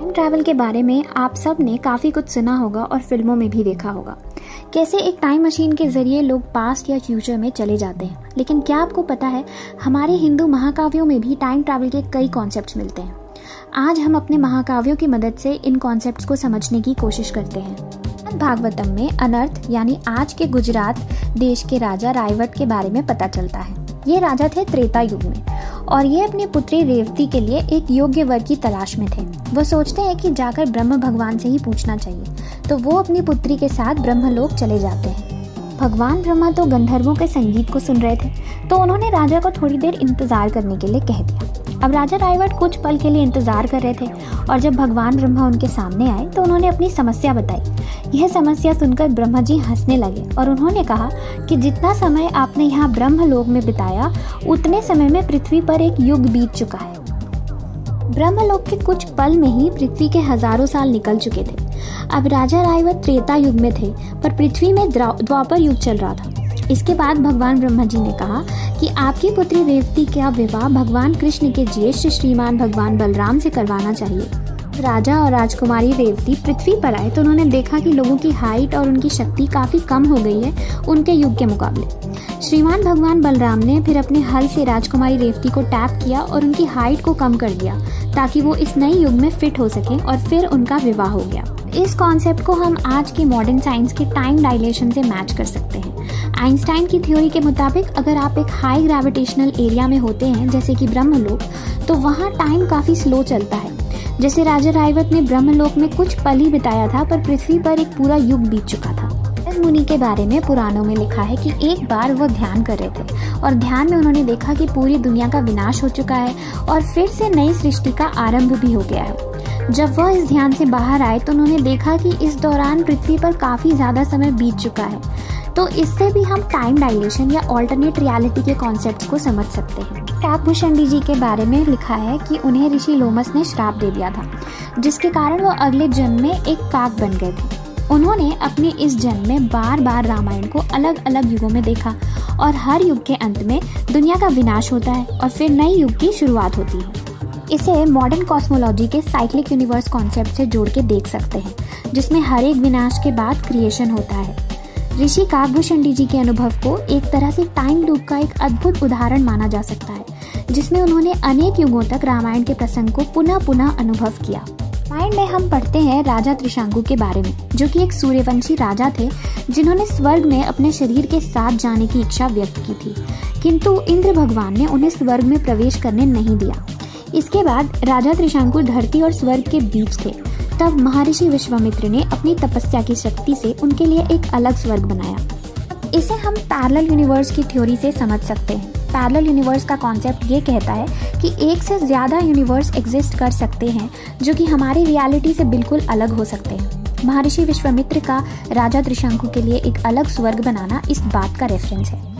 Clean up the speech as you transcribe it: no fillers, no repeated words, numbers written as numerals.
Time travel के बारे में आप सब ने काफ़ी कुछ सुना होगा और फिल्मों में भी देखा होगा। कैसे एक टाइम मशीन के जरिए लोग पास्ट या फ्यूचर में चले जाते हैं। लेकिन क्या आपको पता है, हमारे हिंदू महाकाव्यों में भी टाइम ट्रैवल के कई कॉन्सेप्ट्स मिलते हैं। आज हम अपने महाकाव्यों की मदद से इन कॉन्सेप्ट्स को समझने की कोशिश करते हैं। भागवतम में अनर्थ यानी आज के गुजरात देश के राजा रायवट के बारे में पता चलता है। ये राजा थे त्रेता युग में और ये अपनी पुत्री रेवती के लिए एक योग्य वर की तलाश में थे। वो सोचते हैं कि जाकर ब्रह्म भगवान से ही पूछना चाहिए, तो वो अपनी पुत्री के साथ ब्रह्मलोक चले जाते हैं। भगवान ब्रह्मा तो गंधर्वों के संगीत को सुन रहे थे, तो उन्होंने राजा को थोड़ी देर इंतजार करने के लिए कह दिया। अब राजा रायवट कुछ पल के लिए इंतजार कर रहे थे और जब भगवान ब्रह्मा उनके सामने आए तो उन्होंने अपनी समस्या बताई। यह समस्या सुनकर ब्रह्मा जी हंसने लगे और उन्होंने कहा कि जितना समय आपने यहाँ ब्रह्मलोक में बिताया, उतने समय में पृथ्वी पर एक युग बीत चुका है। ब्रह्मलोक के कुछ पल में ही पृथ्वी के हजारों साल निकल चुके थे। अब राजा रायवट त्रेता युग में थे, पर पृथ्वी में द्वापर युग चल रहा था। इसके बाद भगवान ब्रह्मा जी ने कहा कि आपकी पुत्री रेवती का विवाह भगवान कृष्ण के ज्येष्ठ श्रीमान भगवान बलराम से करवाना चाहिए। राजा और राजकुमारी रेवती पृथ्वी पर आए तो उन्होंने देखा कि लोगों की हाइट और उनकी शक्ति काफी कम हो गई है उनके युग के मुकाबले। श्रीमान भगवान बलराम ने फिर अपने हल से राजकुमारी रेवती को टैप किया और उनकी हाइट को कम कर दिया ताकि वो इस नए युग में फिट हो सके और फिर उनका विवाह हो गया। इस कॉन्सेप्ट को हम आज के मॉडर्न साइंस के टाइम डायलेशन से मैच कर सकते हैं। आइंस्टाइन की थ्योरी के मुताबिक अगर आप एक हाई ग्रेविटेशनल एरिया में होते हैं जैसे कि ब्रह्मलोक, तो वहाँ टाइम काफी स्लो चलता है। जैसे राजा रायवट ने ब्रह्मलोक में कुछ पल ही बिताया था, पर पृथ्वी पर एक पूरा युग बीत चुका था। मुनि के बारे में पुराणों में लिखा है कि एक बार वो ध्यान कर रहे थे और ध्यान में उन्होंने देखा कि पूरी दुनिया का विनाश हो चुका है और फिर से नई सृष्टि का आरंभ भी हो गया है। जब वह इस ध्यान से बाहर आए तो उन्होंने देखा कि इस दौरान पृथ्वी पर काफी ज्यादा समय बीत चुका है। तो इससे भी हम टाइम डायलेशन या ऑल्टरनेट रियलिटी के कॉन्सेप्ट्स को समझ सकते हैं। काकभूषण जी के बारे में लिखा है कि उन्हें ऋषि लोमस ने श्राप दे दिया था, जिसके कारण वो अगले जन्म में एक काक बन गए थे। उन्होंने अपने इस जन्म में बार बार रामायण को अलग अलग युगों में देखा और हर युग के अंत में दुनिया का विनाश होता है और फिर नए युग की शुरुआत होती है। इसे मॉडर्न कॉस्मोलॉजी के साइक्लिक यूनिवर्स कॉन्सेप्ट से जोड़ के देख सकते हैं, जिसमें हर एक विनाश के बाद क्रिएशन होता है। ऋषि काकभूषण जी के अनुभव को एक तरह से टाइम लूप का एक अद्भुत उदाहरण माना जा सकता है, जिसमें उन्होंने अनेक युगों तक रामायण के प्रसंग को पुनः पुनः अनुभव किया। रामायण में हम पढ़ते हैं राजा त्रिशंकु के बारे में, जो कि एक सूर्यवंशी राजा थे जिन्होंने स्वर्ग में अपने शरीर के साथ जाने की इच्छा व्यक्त की थी, किंतु इंद्र भगवान ने उन्हें स्वर्ग में प्रवेश करने नहीं दिया। इसके बाद राजा त्रिशंकु धरती और स्वर्ग के बीच थे। तब महर्षि विश्वामित्र ने अपनी तपस्या की शक्ति से उनके लिए एक अलग स्वर्ग बनाया। इसे हम पैरेलल यूनिवर्स की थ्योरी से समझ सकते हैं। पैरेलल यूनिवर्स का कॉन्सेप्ट ये कहता है कि एक से ज्यादा यूनिवर्स एग्जिस्ट कर सकते हैं जो कि हमारी रियलिटी से बिल्कुल अलग हो सकते हैं। महर्षि विश्वामित्र का राजा त्रिशंकु के लिए एक अलग स्वर्ग बनाना इस बात का रेफरेंस है।